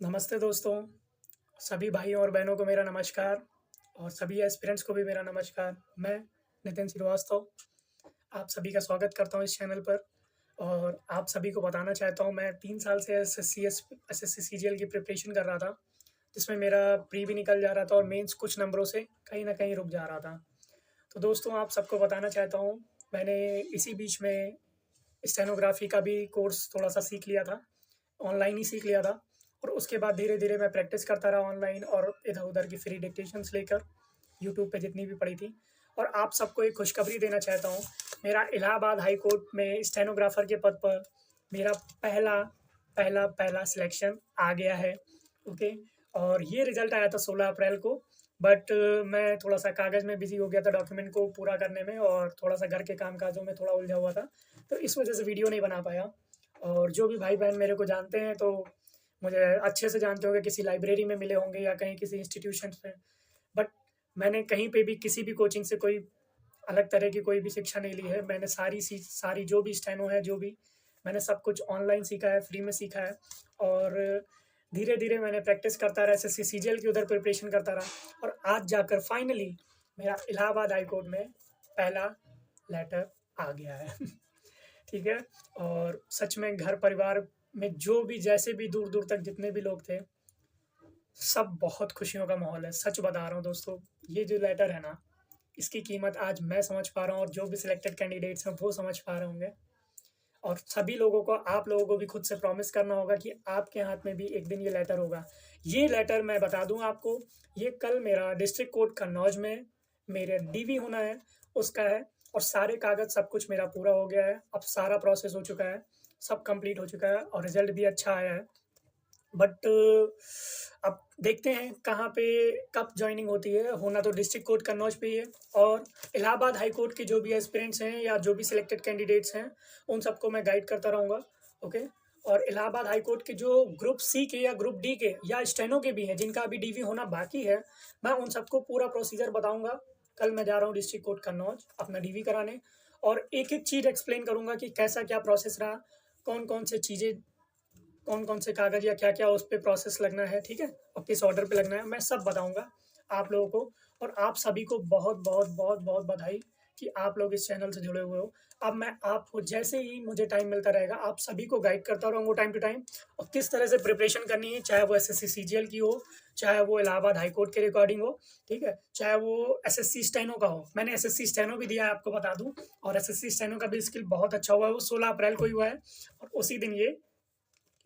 नमस्ते दोस्तों, सभी भाइयों और बहनों को मेरा नमस्कार और सभी एस्पिरेंट्स को भी मेरा नमस्कार। मैं नितिन श्रीवास्तव आप सभी का स्वागत करता हूँ इस चैनल पर और आप सभी को बताना चाहता हूँ मैं 3 साल से एसएससी सीजीएल की प्रिपरेशन कर रहा था, जिसमें मेरा प्री भी निकल जा रहा था और मेंस कुछ नंबरों से कहीं न कहीं रुक जा रहा था। तो दोस्तों आप सबको बताना चाहता हूँ, मैंने इसी बीच में स्टेनोग्राफ़ी का भी कोर्स थोड़ा-सा सीख लिया था, ऑनलाइन ही सीख लिया था और उसके बाद धीरे-धीरे मैं प्रैक्टिस करता रहा ऑनलाइन और इधर-उधर की फ्री डिक्टेशंस लेकर, यूट्यूब पे जितनी भी पड़ी थी। और आप सबको एक खुशखबरी देना चाहता हूँ, मेरा इलाहाबाद हाई कोर्ट में स्टेनोग्राफ़र के पद पर मेरा पहला पहला पहला सिलेक्शन आ गया है, ओके। और ये रिज़ल्ट आया था 16 अप्रैल को, बट मैं थोड़ा-सा कागज़ में बिज़ी हो गया था डॉक्यूमेंट को पूरा करने में और थोड़ा-सा घर के काम-काजों में थोड़ा उलझा हुआ था, तो इस वजह से वीडियो नहीं बना पाया। और जो भी भाई-बहन मेरे को जानते हैं, तो मुझे अच्छे से जानते होंगे, किसी लाइब्रेरी में मिले होंगे या कहीं किसी इंस्टीट्यूशंस में। बट मैंने कहीं पे भी किसी भी कोचिंग से कोई अलग तरह की कोई भी शिक्षा नहीं ली है। मैंने सारी जो भी स्टेनो है, जो भी मैंने सब कुछ ऑनलाइन सीखा है, फ्री में सीखा है और धीरे-धीरे मैंने प्रैक्टिस करता रहा, एसएससी सीजीएल की उधर प्रिपरेशन करता रहा और आज जाकर फाइनली मेरा इलाहाबाद हाई कोर्ट में पहला लेटर आ गया है। ठीक है? और सच में घर परिवार में जो भी जैसे भी दूर-दूर तक जितने भी लोग थे, सब बहुत खुशियों का माहौल है। सच बता रहा हूँ दोस्तों, ये जो लेटर है ना, इसकी कीमत आज मैं समझ पा रहा हूँ और जो भी सिलेक्टेड कैंडिडेट्स हैं, वो समझ पा रहे होंगे। और सभी लोगों को आप लोगों को भी खुद से प्रॉमिस करना होगा कि आपके हाथ में भी एक दिन ये लेटर होगा। ये लेटर मैं बता दूँ आपको, ये कल मेरा डिस्ट्रिक्ट कोर्ट कन्नौज में मेरे डीवी होना है, उसका है और सारे कागज़ सब कुछ मेरा पूरा हो गया है। अब सारा प्रोसेस हो चुका है, सब कंप्लीट हो चुका है और रिज़ल्ट भी अच्छा आया है। बट अब देखते हैं कहाँ पे कब जॉइनिंग होती है, होना तो डिस्ट्रिक्ट कोर्ट कन्नौज पे ही है और इलाहाबाद हाई कोर्ट के जो भी एस्पिरेंट्स हैं या जो भी सिलेक्टेड कैंडिडेट्स हैं, उन सबको मैं गाइड करता रहूँगा, ओके। और इलाहाबाद हाई कोर्ट के जो ग्रुप सी के या ग्रुप डी के या स्टेनो के भी हैं, जिनका अभी डीवी होना बाकी है, मैं उन सबको पूरा प्रोसीजर बताऊँगा। कल मैं जा रहा हूँ डिस्ट्रिक्ट कोर्ट कन्नौज अपना डीवी कराने और एक-एक चीज़ एक्सप्लेन करूँगा कि कैसा क्या प्रोसेस रहा, कौन-कौन से चीज़ें कौन-कौन से कागज़ या क्या-क्या उस पे प्रोसेस लगना है, ठीक है? और किस ऑर्डर पे लगना है, मैं सब बताऊँगा आप लोगों को और आप सभी को बहुत-बहुत, बहुत-बहुत बधाई कि आप लोग इस चैनल से जुड़े हुए हो। अब मैं आपको जैसे ही मुझे टाइम मिलता रहेगा, आप सभी को गाइड करता रहूँगा टाइम टू टाइम और किस तरह से प्रिपरेशन करनी है, चाहे वो एसएससी सीजीएल की हो, चाहे वो इलाहाबाद हाई कोर्ट के रिगार्डिंग हो, ठीक है? चाहे वो एसएससी स्टेनो का हो। मैंने एसएससी स्टेनो भी दिया है आपको बता दूँ और एसएससी स्टेनो का भी स्किल बहुत अच्छा हुआ है, वो 16 अप्रैल को ही हुआ है और उसी दिन ये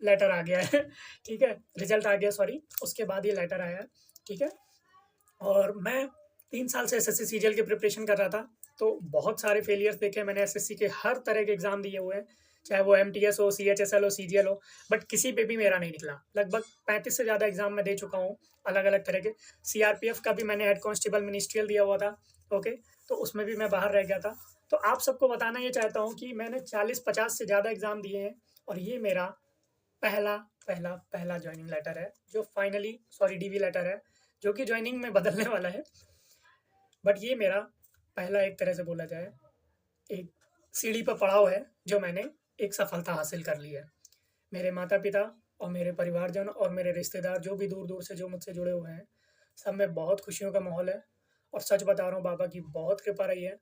लेटर आ गया है। ठीक है? रिज़ल्ट आ गया सॉरी, उसके बाद ये लेटर आया है, ठीक है? और मैं 3 साल से एसएससी सीजीएल की प्रिपरेशन कर रहा था, तो बहुत सारे फेलियर्स देखे मैंने एसएससी के हर तरह के एग्ज़ाम दिए हुए हैं, चाहे वो एमटीएस हो, सीएचएसएल हो, सीजीएल हो, बट किसी पे भी मेरा नहीं निकला। लगभग 35 से ज़्यादा एग्ज़ाम मैं दे चुका हूँ, अलग-अलग तरह के। सीआरपीएफ का भी मैंने हेड कांस्टेबल मिनिस्ट्रियल दिया हुआ था, ओके? तो उसमें भी मैं बाहर रह गया था। तो आप सबको बताना ये चाहता हूँ कि मैंने 40-50 से ज़्यादा एग्ज़ाम दिए हैं और ये मेरा पहला जॉइनिंग लेटर है, जो फाइनली सॉरी डीवी लेटर है, जो कि जॉइनिंग में बदलने वाला है। बट ये मेरा पहला एक तरह से बोला जाए, एक सीढ़ी पर पड़ाव है, जो मैंने एक सफलता हासिल कर ली है। मेरे माता-पिता और मेरे परिवारजन और मेरे रिश्तेदार जो भी दूर-दूर से जो मुझसे जुड़े हुए हैं, सब में बहुत खुशियों का माहौल है और सच बता रहा हूँ बाबा की बहुत कृपा रही है।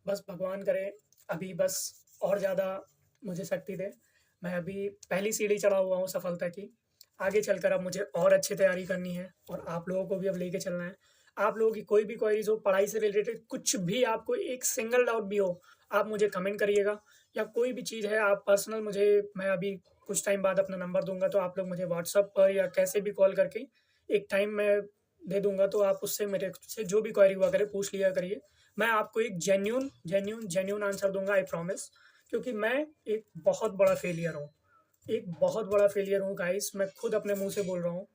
बस भगवान करे अभी बस और ज़्यादा मुझे शक्ति दे। मैं अभी पहली सीढ़ी चढ़ा हुआ हूँ सफलता की। आगे चलकर अब मुझे और अच्छी तैयारी करनी है और आप लोगों को भी अब लेके चलना है। आप लोगों की कोई भी क्वेरीज़ हो, पढ़ाई से रिलेटेड कुछ भी आपको एक सिंगल डाउट भी हो, आप मुझे कमेंट करिएगा या कोई भी चीज़ है आप पर्सनल मुझे मैं अभी कुछ टाइम बाद अपना नंबर दूँगा, तो आप लोग मुझे व्हाट्सएप पर या कैसे भी कॉल करके एक टाइम मैं दे दूँगा, तो आप उससे मेरे से जो भी क्वेरी हुआ करे पूछ लिया करिए। मैं आपको एक जेन्युइन आंसर दूँगा, आई प्रॉमिस, क्योंकि मैं एक बहुत बड़ा फेलियर हूँ। एक बहुत बड़ा फेलियर हूँ गाइस, मैं खुद अपने मुँह से बोल रहा हूँ।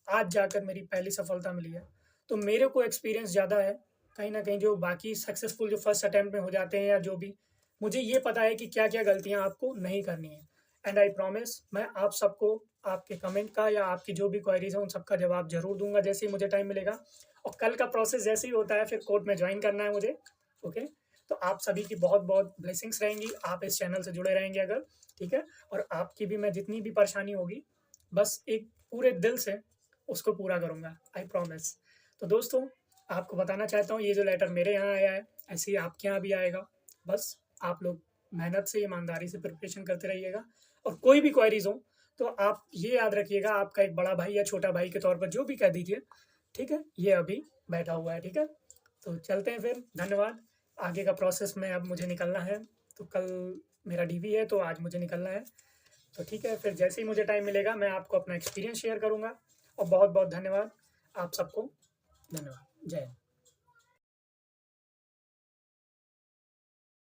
आज जाकर मेरी पहली सफलता मिली है। तो मेरे को एक्सपीरियंस ज़्यादा है, कहीं न कहीं जो बाकी सक्सेसफुल जो फर्स्ट अटेम्प्ट में हो जाते हैं या जो भी, मुझे ये पता है कि क्या-क्या गलतियाँ आपको नहीं करनी है। एंड आई प्रॉमिस मैं आप सबको आपके कमेंट का या आपकी जो भी क्वेरीज़ हैं, उन सबका जवाब ज़रूर दूँगा जैसे ही मुझे टाइम मिलेगा। और कल का प्रोसेस जैसे ही होता है, फिर कोर्ट में जॉइन करना है मुझे, ओके? तो आप सभी की बहुत-बहुत ब्लेसिंग्स रहेंगी, आप इस चैनल से जुड़े रहेंगे अगर, ठीक है? और आपकी भी मैं जितनी भी परेशानी होगी, बस एक पूरे दिल से उसको पूरा करूँगा, आई प्रॉमिस। तो दोस्तों, आपको बताना चाहता हूँ ये जो लेटर मेरे यहाँ आया है, ऐसे ही आपके यहाँ भी आएगा। बस आप लोग मेहनत से, ईमानदारी से प्रिपरेशन करते रहिएगा और कोई भी क्वेरीज़ हो, तो आप ये याद रखिएगा आपका एक बड़ा भाई या छोटा भाई के तौर पर जो भी कह दीजिए, ठीक है? ये अभी बैठा हुआ है, ठीक है? तो चलते हैं फिर, धन्यवाद। आगे का प्रोसेस में अब मुझे निकलना है, तो कल मेरा डीवी है, तो आज मुझे निकलना है। तो ठीक है, फिर जैसे ही मुझे टाइम मिलेगा मैं आपको अपना एक्सपीरियंस शेयर करूँगा और बहुत-बहुत धन्यवाद आप सबको। धन्यवाद। जय हिंद।